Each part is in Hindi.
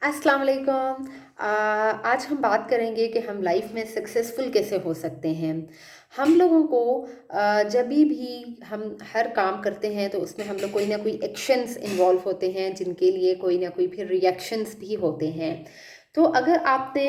अस्सलाम वालेकुम। आज हम बात करेंगे कि हम लाइफ में सक्सेसफुल कैसे हो सकते हैं। हम लोगों को जभी भी हम हर काम करते हैं तो उसमें हम लोग कोई ना कोई एक्शंस इन्वॉल्व होते हैं जिनके लिए कोई ना कोई फिर रिएक्शंस भी होते हैं। तो अगर आपने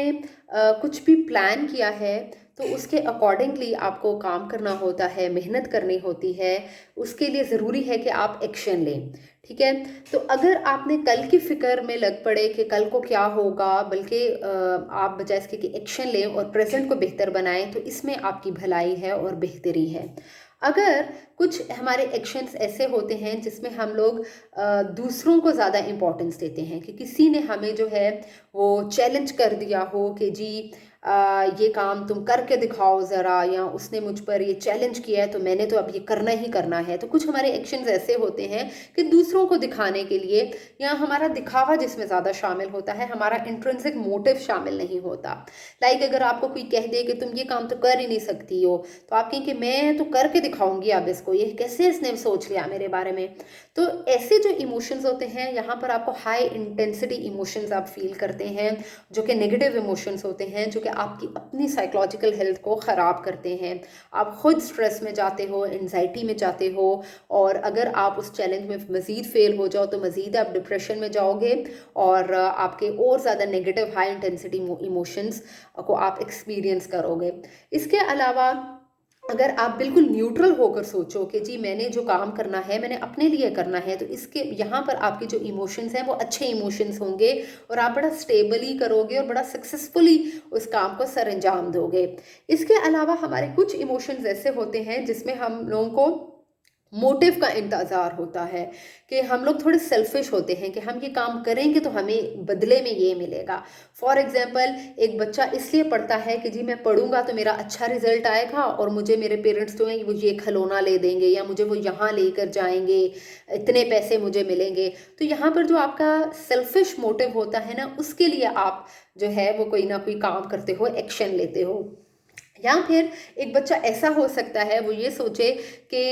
कुछ भी प्लान किया है तो उसके अकॉर्डिंगली आपको काम करना होता है, मेहनत करनी होती है। उसके लिए ज़रूरी है कि आप एक्शन लें। ठीक है। तो अगर आपने कल की फ़िक्र में लग पड़े कि कल को क्या होगा, बल्कि आप बजाय इसके कि एक्शन लें और प्रेज़ेंट को बेहतर बनाएँ, तो इसमें आपकी भलाई है और बेहतरी है। अगर कुछ हमारे एक्शंस ऐसे होते हैं जिसमें हम लोग दूसरों को ज़्यादा इम्पोर्टेंस देते हैं कि किसी ने हमें जो है वो चैलेंज कर दिया हो कि जी ये काम तुम करके दिखाओ ज़रा, या उसने मुझ पर ये चैलेंज किया है तो मैंने तो अब ये करना ही करना है। तो कुछ हमारे एक्शंस ऐसे होते हैं कि दूसरों को दिखाने के लिए, या हमारा दिखावा जिसमें ज़्यादा शामिल होता है, हमारा इंट्रिंसिक मोटिव शामिल नहीं होता। लाइक अगर आपको कोई कह दे कि तुम ये काम तो कर ही नहीं सकती हो, तो आप कहें कि मैं तो करके दिखाऊंगी अब इसको, ये कैसे इसने सोच लिया मेरे बारे में। तो ऐसे जो इमोशंस होते हैं, यहाँ पर आपको हाई इंटेंसिटी इमोशंस आप फील करते हैं, जो कि नेगेटिव इमोशंस होते हैं, जो कि आपकी अपनी साइकोलॉजिकल हेल्थ को ख़राब करते हैं। आप खुद स्ट्रेस में जाते हो, एनजाइटी में जाते हो, और अगर आप उस चैलेंज में मज़ीद फेल हो जाओ तो मज़ीद आप डिप्रेशन में जाओगे, और आपके और ज़्यादा नेगेटिव हाई इंटेंसिटी इमोशंस को आप एक्सपीरियंस करोगे। इसके अलावा अगर आप बिल्कुल न्यूट्रल होकर सोचो कि जी मैंने जो काम करना है मैंने अपने लिए करना है, तो इसके यहाँ पर आपके जो इमोशंस हैं वो अच्छे इमोशंस होंगे, और आप बड़ा स्टेबली करोगे और बड़ा सक्सेसफुली उस काम को सर अंजाम दोगे। इसके अलावा हमारे कुछ इमोशंस ऐसे होते हैं जिसमें हम लोगों को मोटिव का इंतज़ार होता है, कि हम लोग थोड़े सेल्फिश होते हैं कि हम ये काम करेंगे तो हमें बदले में ये मिलेगा। फॉर एग्ज़ाम्पल, एक बच्चा इसलिए पढ़ता है कि जी मैं पढ़ूँगा तो मेरा अच्छा रिज़ल्ट आएगा और मुझे मेरे पेरेंट्स जो हैं वो ये खिलौना ले देंगे, या मुझे वो यहाँ लेकर जाएँगे, इतने पैसे मुझे मिलेंगे। तो यहाँ पर जो आपका सेल्फिश मोटिव होता है ना, उसके लिए आप जो है वो कोई ना कोई काम करते हो, एक्शन लेते हो। या फिर एक बच्चा ऐसा हो सकता है वो ये सोचे कि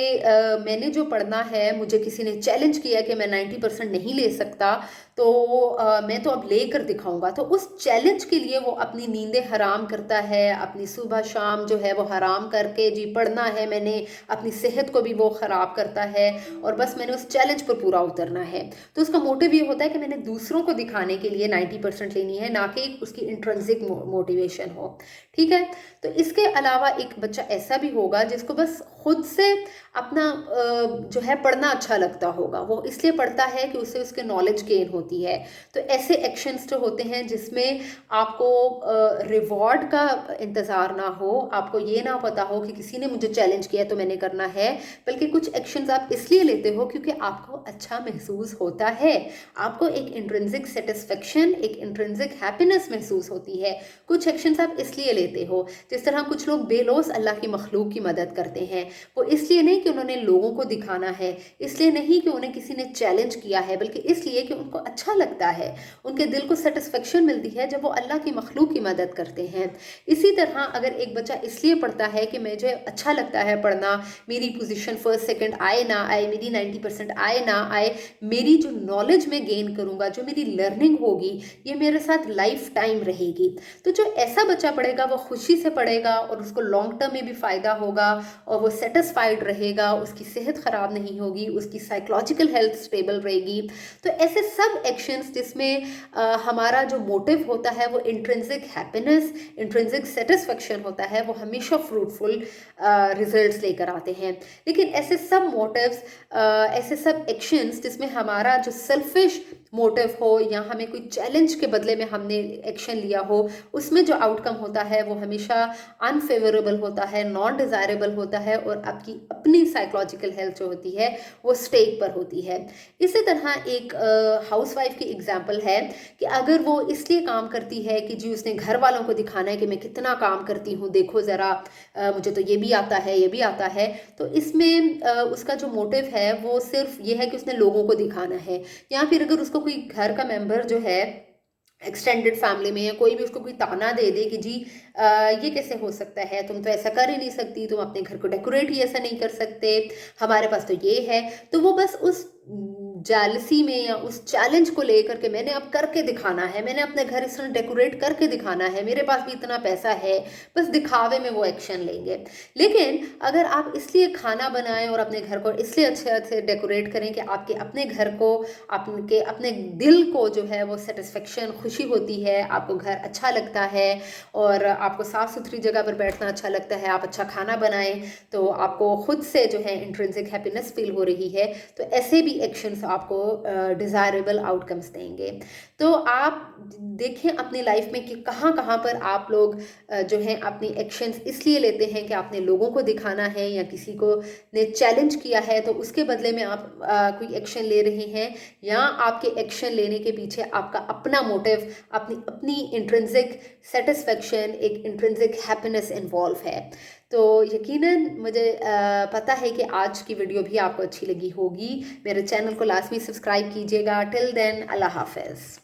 मैंने जो पढ़ना है, मुझे किसी ने चैलेंज किया कि मैं 90% नहीं ले सकता, तो मैं तो अब ले कर दिखाऊंगा। तो उस चैलेंज के लिए वो अपनी नींदें हराम करता है, अपनी सुबह शाम जो है वो हराम करके जी पढ़ना है मैंने, अपनी सेहत को भी वो ख़राब करता है, और बस मैंने उस चैलेंज पर पूरा उतरना है। तो उसका मोटिव ये होता है कि मैंने दूसरों को दिखाने के लिए 90% लेनी है, ना कि उसकी इंट्रिंसिक मोटिवेशन हो। ठीक है। तो इसके अलावा एक बच्चा ऐसा भी होगा जिसको बस खुद से अपना जो है पढ़ना अच्छा लगता होगा, वो इसलिए पढ़ता है कि उससे उसके नॉलेज गेन होती है। तो ऐसे एक्शंस जो होते हैं जिसमें आपको रिवॉर्ड का इंतज़ार ना हो, आपको ये ना पता हो कि किसी ने मुझे चैलेंज किया तो मैंने करना है, बल्कि कुछ एक्शंस आप इसलिए लेते हो क्योंकि आपको अच्छा महसूस होता है, आपको एक इंट्रिंसिक सेटिस्फेक्शन, एक इंट्रिंसिक हैप्पीनेस महसूस होती है। कुछ एक्शंस आप इसलिए लेते हो, जिस तरह कुछ लोग बेलौस अल्लाह की मखलूक की मदद करते हैं, वो इसलिए नहीं कि उन्होंने लोगों को दिखाना है, इसलिए नहीं कि उन्हें किसी ने चैलेंज किया है, बल्कि इसलिए कि उनको अच्छा लगता है, उनके दिल को सेटिस्फेक्शन मिलती है जब वो अल्लाह की मखलूक की मदद करते हैं। इसी तरह अगर एक बच्चा इसलिए पढ़ता है कि मुझे अच्छा लगता है पढ़ना, मेरी पोजीशन फर्स्ट सेकंड आए ना आए, मेरी 90% आए ना आए, मेरी जो नॉलेज में गेन करूँगा, जो मेरी लर्निंग होगी, ये मेरे साथ लाइफ टाइम रहेगी। तो जो ऐसा बच्चा पढ़ेगा वो खुशी से पढ़ेगा और उसको लॉन्ग टर्म में भी फ़ायदा होगा, और वो सेटिस्फाइड रहेगा, उसकी सेहत ख़राब नहीं होगी, उसकी साइकोलॉजिकल हेल्थ स्टेबल रहेगी। तो ऐसे सब एक्शंस जिसमें हमारा जो मोटिव होता है वो इंट्रिंसिक हैप्पीनेस, इंट्रिंसिक सेटिस्फेक्शन होता है, वो हमेशा फ्रूटफुल रिजल्ट्स लेकर आते हैं। लेकिन ऐसे सब मोटिव्स, ऐसे सब एक्शंस जिसमें हमारा जो सेल्फिश मोटिव हो, या हमें कोई चैलेंज के बदले में हमने एक्शन लिया हो, उसमें जो आउटकम होता है वो हमेशा अनफेवरेबल होता है, नॉन डिज़ायरेबल होता है, और आपकी अपनी साइकोलॉजिकल हेल्थ जो होती है वो स्टेक पर होती है। इसी तरह एक हाउसवाइफ की एग्जांपल है कि अगर वो इसलिए काम करती है कि जी उसने घर वालों को दिखाना है कि मैं कितना काम करती हूँ, देखो ज़रा मुझे तो ये भी आता है, ये भी आता है, तो इसमें उसका जो मोटिव है वो सिर्फ ये है कि उसने लोगों को दिखाना है। या फिर अगर उसको कोई घर का मेंबर जो है एक्सटेंडेड फैमिली में, या कोई भी उसको कोई ताना दे दे कि जी ये कैसे हो सकता है, तुम तो ऐसा कर ही नहीं सकती, तुम अपने घर को डेकोरेट ही ऐसा नहीं कर सकते, हमारे पास तो ये है, तो वो बस उस जेलसी में या उस चैलेंज को लेकर के मैंने अब करके दिखाना है, मैंने अपने घर इस तरह डेकोरेट करके दिखाना है, मेरे पास भी इतना पैसा है, बस दिखावे में वो एक्शन लेंगे। लेकिन अगर आप इसलिए खाना बनाएं और अपने घर को इसलिए अच्छे से डेकोरेट करें कि आपके अपने घर को, आपके अपने दिल को जो है वो सेटिस्फेक्शन, खुशी होती है, आपको घर अच्छा लगता है और आपको साफ़ सुथरी जगह पर बैठना अच्छा लगता है, आप अच्छा खाना बनाएं तो आपको खुद से जो है इंट्रिंसिक हैप्पीनेस फील हो रही है, तो ऐसे भी एक्शंस आपको डिज़ायरेबल आउटकम्स देंगे। तो आप देखें अपनी लाइफ में कि कहाँ कहाँ पर आप लोग जो हैं अपनी एक्शंस इसलिए लेते हैं कि आपने लोगों को दिखाना है या किसी को ने चैलेंज किया है तो उसके बदले में आप कोई एक्शन ले रहे हैं, या आपके एक्शन लेने के पीछे आपका अपना मोटिव, अपनी अपनी इंट्रिंसिक सेटिस्फेक्शन, एक इंट्रिंसिक हैप्पीनेस इन्वॉल्व है। तो यकीनन मुझे पता है कि आज की वीडियो भी आपको अच्छी लगी होगी। मेरे चैनल को लाजमी सब्सक्राइब कीजिएगा। टिल देन, अल्लाह हाफ़िज़।